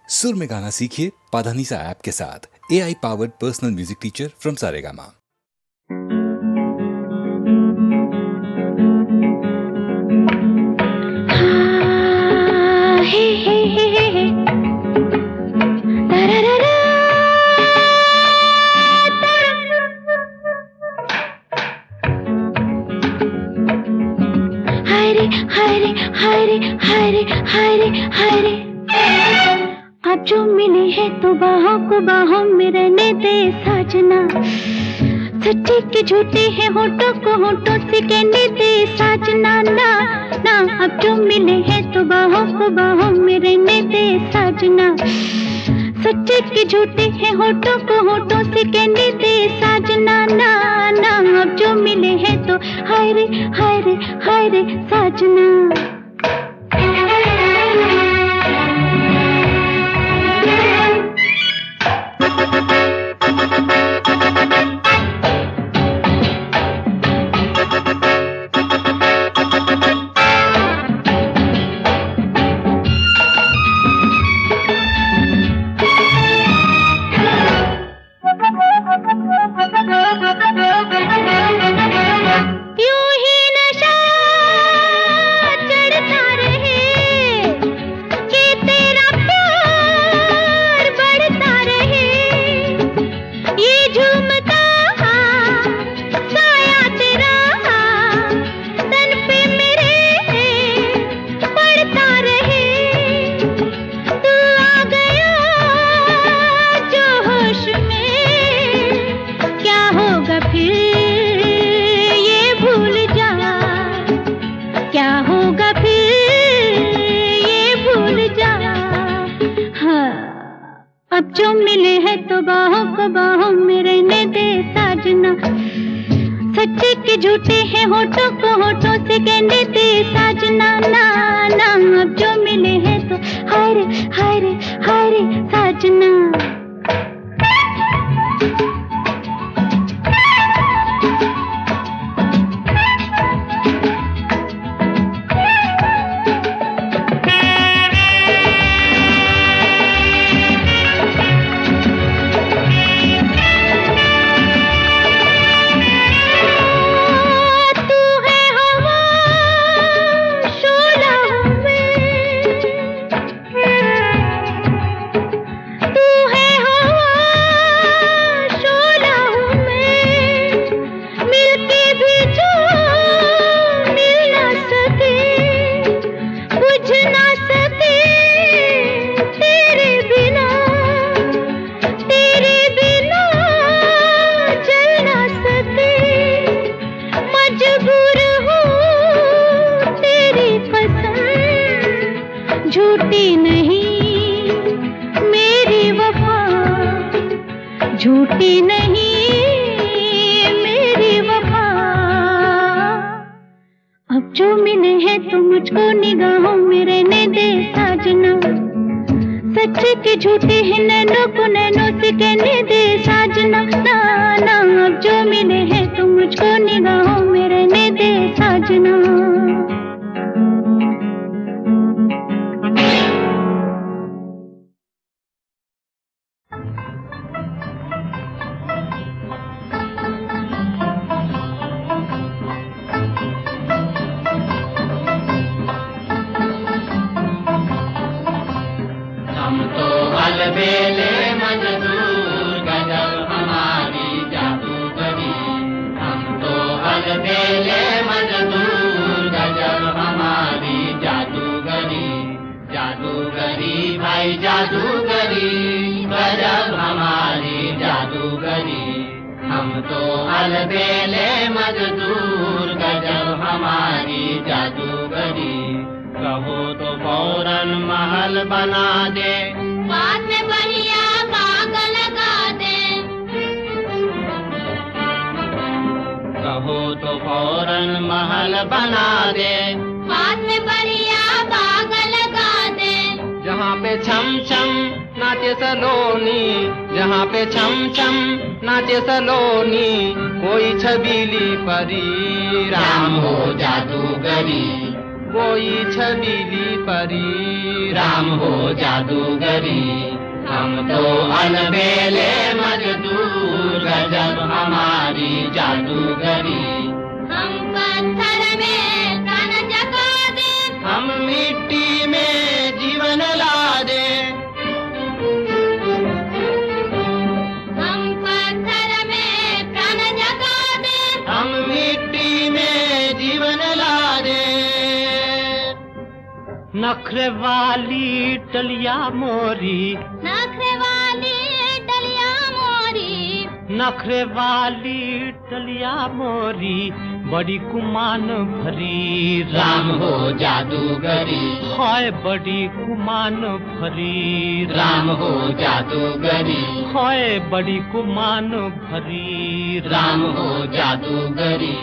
सुर में गाना सीखिए पाधानीसा ऐप के साथ। AI powered personal music teacher from Saregama. हरे हरे हरे हरे हरे अब जो मिले हैं तो बाहों को बाहों में रहने दे साजना। सच्चे के झूठे हैं होठों को होठों से कहने दे साजना। ना ना अब जो मिले हैं तो बाहों को बाहों में रहने दे साजना। सच्चे के झूठे हैं होठों को होठों से कहने दे साजना। ना ना अब जो मिले हैं तो हाय रे हाय रे हाय रे साजना। अब जो मिले हैं तो बाहों को बाहों में रहने दे साजना। सच्चे के झूठे हैं होठों को होठों से कहने दे साजना। ना ना अब जो मिले हैं तो हाय रे हाय रे हाय रे साजना। झूठी नहीं मेरी वफा, झूठी नहीं मेरी वफा। अब जो मिले हैं तो मुझको निगाहों में रहने दे साजना। सच्चे के झूठे हैं नैनों को नैनों से कहने दे साजना। ना ना अब जो मिले हैं तो मुझको निगाहों में रहने दे साजना। अलबेले मजदूर गजब हमारी जादूगरी। हम तो अलबेले मजदूर गजब हमारी जादूगरी। जादूगरी भाई जादूगरी गजब हमारी जादूगरी। हम तो अलबेले मजदूर गजब हमारी जादूगरी। कहो तो फौरन महल बना दे, बाद में बढ़िया बाग लगा दे। कहो तो फौरन महल बना दे, बाद में बढ़िया बाग लगा दे। जहाँ पे छम छम नाचे सलोनी, जहाँ पे छम छम नाचे सलोनी। कोई छबीली परी राम हो जादूगरी। कोई छबीली परी। राम हो जादूगरी, हम तो अलबेले मजदूर, गजब हमारी जादूगरी। हम पत्थर में तन जगा दे, हम मिट्टी में जीवन ला दे। हम पत्थर में प्राण जगा दे, हम मिट्टी में जीवन ला दे। नखरे वाली टलिया मोरी, नखरे वाली डलिया मोरी, नखरे वाली टलिया मोरी, बड़ी कुमान भरी। राम हो जादूगरी, हाय बड़ी कुमान भरी। राम हो जादूगरी, हाय बड़ी कुमान भरी। राम हो जादूगरी,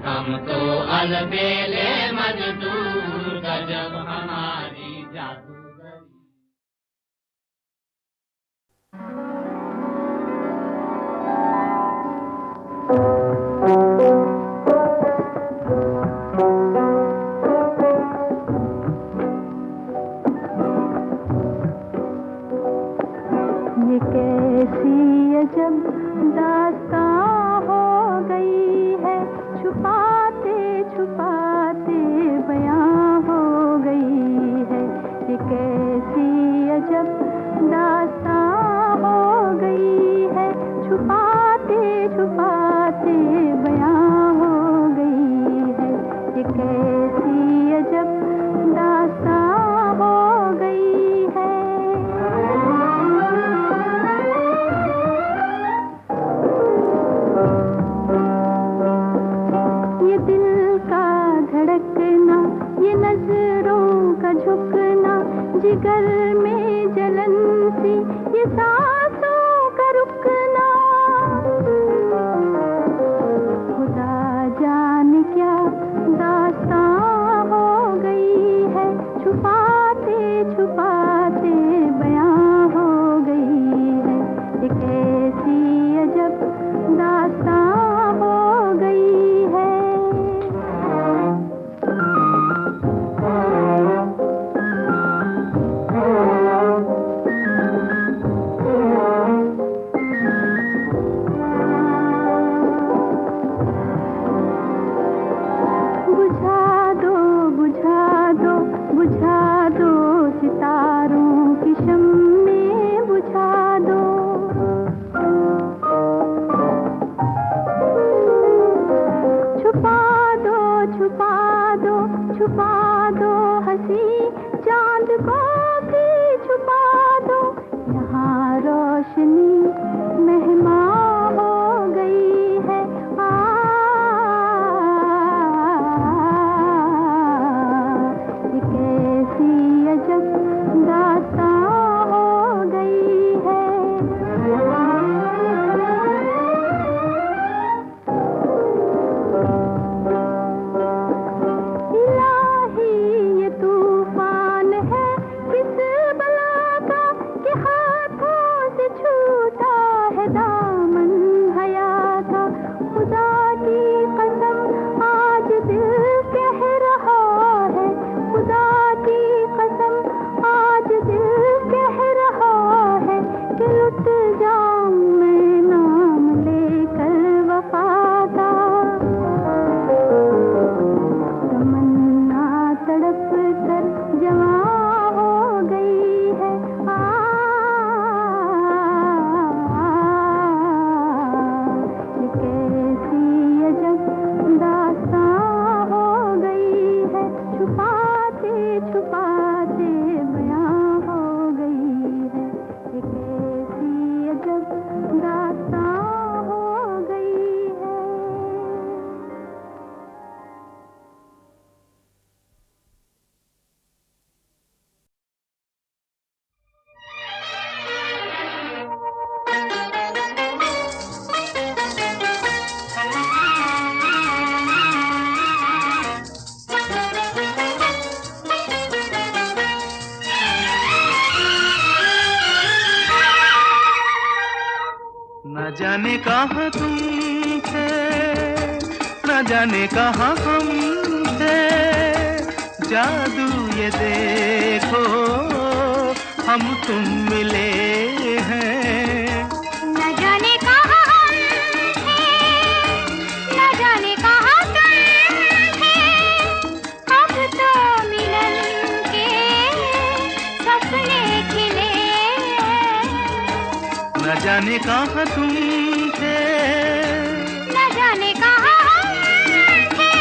हम तो अलबेले मजदूर, गजब हमारी जादूगरी। ये कैसी अजब दास्तां हो गई है, छुपाते छुपाते बयां हो गई है। ये कैसी अजब दास्तां हो गई है, छुपाते छुपाते बयां हो गई है। ये कैसी अजब दास्तां हो गई है। ये दिल का धड़कना, ये नजरों का झुकना, जिगर में जलन सी, ये सांसों का रुकना। खुदा जाने क्या दास्तां हो गई है, छुपाते छुपाते बयां हो गई है। ये कैसी अजब दास्तां हो गई है। बुझा दो बुझा दो बुझा दो, सितारों की शम्में बुझा दो। छुपा दो छुपा दो छुपा दो, हंसी चांद को भी छुपा दो। यहाँ रोशनी मेहमान हो गई है। ये कैसी अजब दास्तां हो गई है। इलाही ये तूफान है किस बला का, कि हाथों से छूटा है दामन हया का। खुदा की कसम आज दिल कह रहा है, खुदा की कसम आज दिल कह रहा है, कि लुट जाऊं मैं नाम लेकर वफा का। तमन्ना तड़प कर जवां हो गई है। ये कैसी अजब दास्तां हो गई है, छुपाते छुपाते बयां हो गई है। ये कैसी अजब दास्तां हो गई है। न जाने कहाँ तुम थे, न जाने कहाँ हम थे, जादू ये देखो हम तुम मिले हैं। न जाने कहाँ हम थे, न जाने कहाँ तुम थे, अब तो मिलन के सपने खिले। न जाने कहाँ तुम थे, न जाने कहाँ हम थे।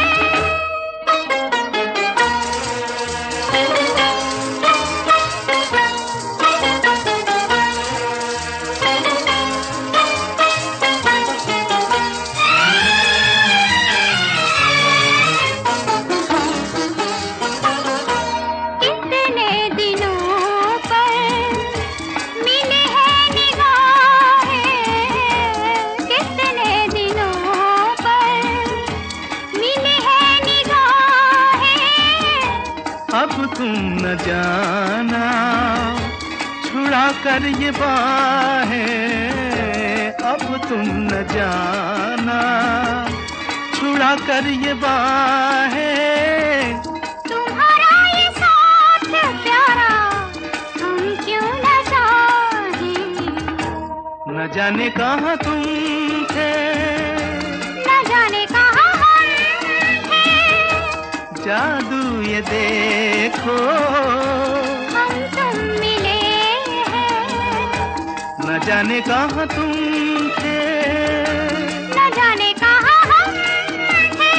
कितने दिनों पर मिले हैं निगाहें, कितने दिनों पर मिले हैं निगाहें। अब तुम न जाना छुड़ा कर ये बाहें, अब तुम न जाना छुड़ा कर ये बाहें। तुम्हारा ये साथ प्यारा हम क्यों न चाहें। न जाने कहाँ तुम थे, न जाने कहाँ हम थे, जादू ये देखो हम तुम मिले हैं। न जाने कहाँ तुम थे। न जाने कहाँ हम थे।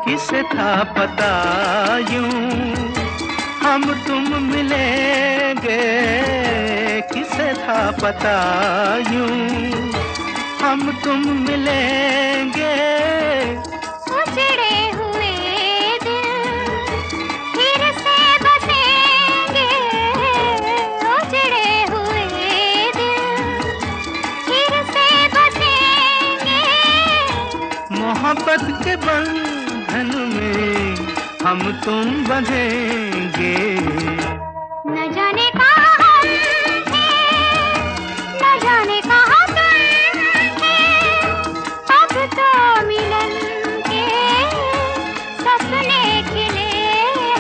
किसे था पता यूं हम तुम मिलेंगे, किसे था पता यूं हम तुम मिलेंगे। उजड़े हुए दिल फिर से बसेंगे, उजड़े हुए दिल फिर से बसेंगे। मोहब्बत के बंधन में हम तुम बंधेंगे। न जाने कहाँ हम थे, न जाने कहाँ तुम थे, अब तो मिलन के सपने खिले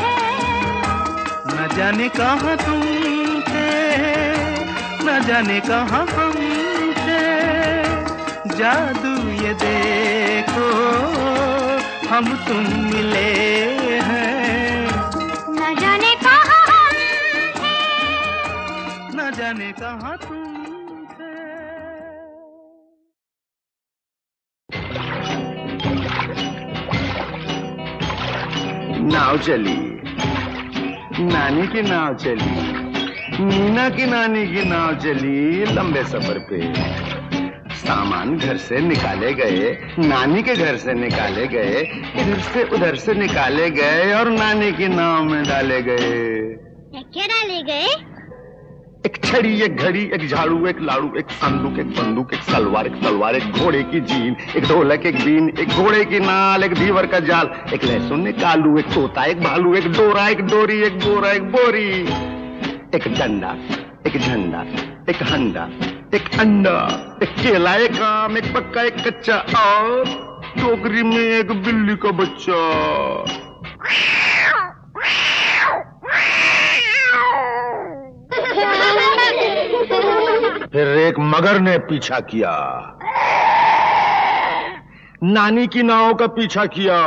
हैं। न जाने कहाँ तुम थे, न जाने कहाँ हम थे, जादू ये देखो हम तुम मिले हैं। न जाने कहाँ हम थे, न जाने कहाँ तुम थे। नाव चली, नानी की नाव चली, मीना की नानी की नाव चली लंबे सफर पे। सामान घर से निकाले गए, नानी के घर से निकाले गए, इधर से उधर से निकाले गए और नानी की नाव में डाले गए। क्या डाले गए? एक छड़ी, एक घड़ी, एक झाड़ू, एक लाड़ू, एक संदूक, एक बंदूक, एक सलवार, एक तलवार, एक घोड़े की जीन, एक ढोलक, एक बीन, एक घोड़े की नाल, एक धीवर का जाल, एक लहसुन, एक आलू, एक तोता, एक भालू, एक डोरा, एक डोरी, एक बोरा, एक बोरी, एक डंडा, एक झंडा, एक हंडा, एक अंडा, एक केला, एक आम, एक पक्का, एक कच्चा और टोकरी में एक बिल्ली का बच्चा। फिर एक मगर ने पीछा किया, नानी की नाव का पीछा किया,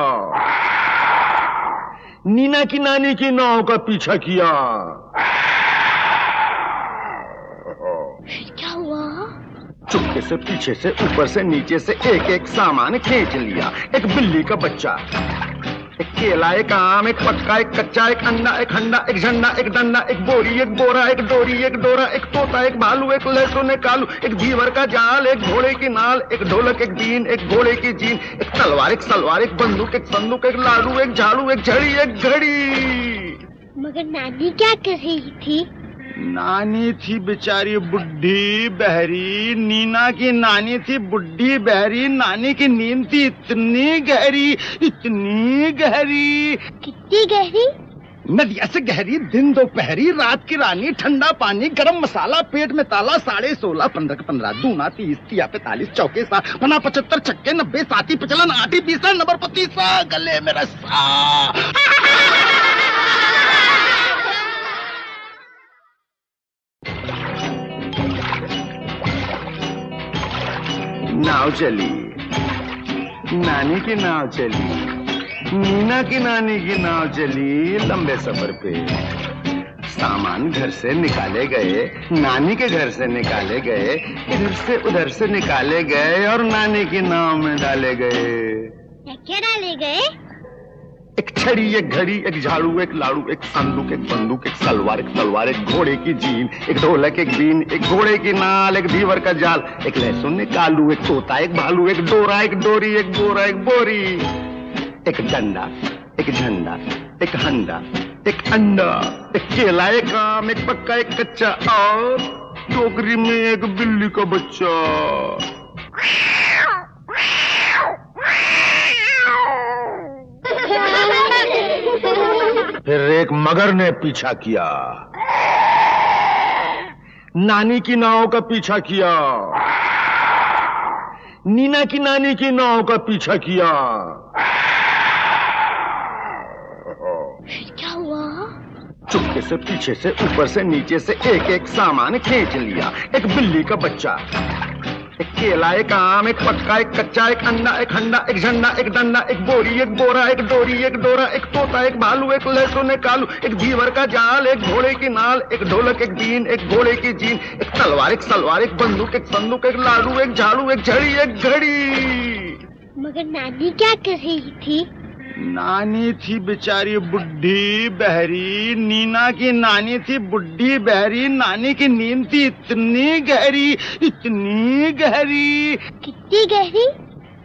नीना की नानी की नाव का पीछा किया। क्या हुआ? चुपके से पीछे से ऊपर से नीचे से एक एक सामान खींच लिया। एक बिल्ली का बच्चा, एक केला, एक आम, एक पक्का, एक कच्चा, एक अंडा, एक हंडा, एक झंडा, एक डंडा, एक बोरी, एक बोरा, एक डोरी, एक डोरा, एक तोता, एक भालू, एक लहसुन, एक आलू, एक धीवर का जाल, एक घोड़े की नाल, एक ढोलक, एक बीन, एक घोड़े की जीन, एक तलवार, एक सलवार, एक बंदूक, एक संदूक, एक लाडू, एक झाड़ू, एक झड़ी, एक घड़ी। मगर नानी क्या कर रही थी? नानी थी बेचारी बुढ़ी बहरी, नीना की नानी थी बुढ़ी बहरी, नानी की नींद थी इतनी गहरी, इतनी गहरी। कितनी गहरी? नदिया से गहरी, दिन दोपहरी, रात की रानी, ठंडा पानी, गरम मसाला, पेट में ताला, 16.5, 15 15, दूना 30, 30 45, चौके 7, 75, छक्के 90, 7 55, 8 20, नंबर 25, गले में रस्सा। नाव चली, नानी की नाव चली, नीना की नानी की नाव चली लंबे सफर पे। सामान घर से निकाले गए, नानी के घर से निकाले गए, इधर से उधर से निकाले गए और नानी की नाव में डाले गए। क्या डाले गए? एक छड़ी, एक घड़ी, एक झाड़ू, एक लाड़ू, एक संदूक, एक बंदूक, एक सलवार, एक तलवार, एक घोड़े की जीन, एक ढोलक, एक बीन, एक घोड़े की नाल, एक धीवर का जाल, एक लहसुन, एक आलू, एक तोता, एक भालू, एक डोरा, एक डोरी, एक बोरा, एक बोरी, एक डंडा, एक झंडा, एक हंडा, एक अंडा, एक केला, एक आम, एक पक्का, एक कच्चा और टोकरी में एक बिल्ली का बच्चा। फिर एक मगर ने पीछा किया, नानी की नाव का पीछा किया, नीना की नानी की नाव का पीछा किया। क्या हुआ? चुपके से, पीछे से, ऊपर से, नीचे से एक एक सामान खींच लिया। एक बिल्ली का बच्चा, एक केला, एक आम, एक पक्का, एक कच्चा, एक अंडा, एक हंडा, एक झंडा, एक डंडा, एक बोरी, एक बोरा, एक डोरी, एक डोरा, एक तोता, एक भालू, एक लहसुन, एक आलू, एक धीवर का जाल, एक घोड़े की नाल, एक ढोलक, एक बीन, एक घोड़े की जीन, एक तलवार, एक सलवार, एक बंदूक, एक संदूक, एक लाडू, एक झाड़ू, एक झड़ी, एक घड़ी। मगर नानी क्या कर रही थी? नानी थी बेचारी बुढ़ी बहरी, नीना की नानी थी बुढ़ी बहरी, नानी की नींद थी इतनी गहरी, इतनी गहरी। कितनी गहरी?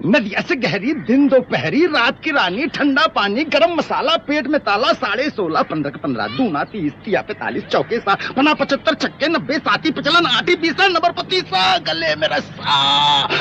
नदिया से गहरी, दिन दोपहरी, रात की रानी, ठंडा पानी, गरम मसाला, पेट में ताला, 16.5, 15 15, दूना 30, 30 45, चौके 7, 75, छक्के 90, 7 55, 8 20, नंबर 25, गले में रस्सा।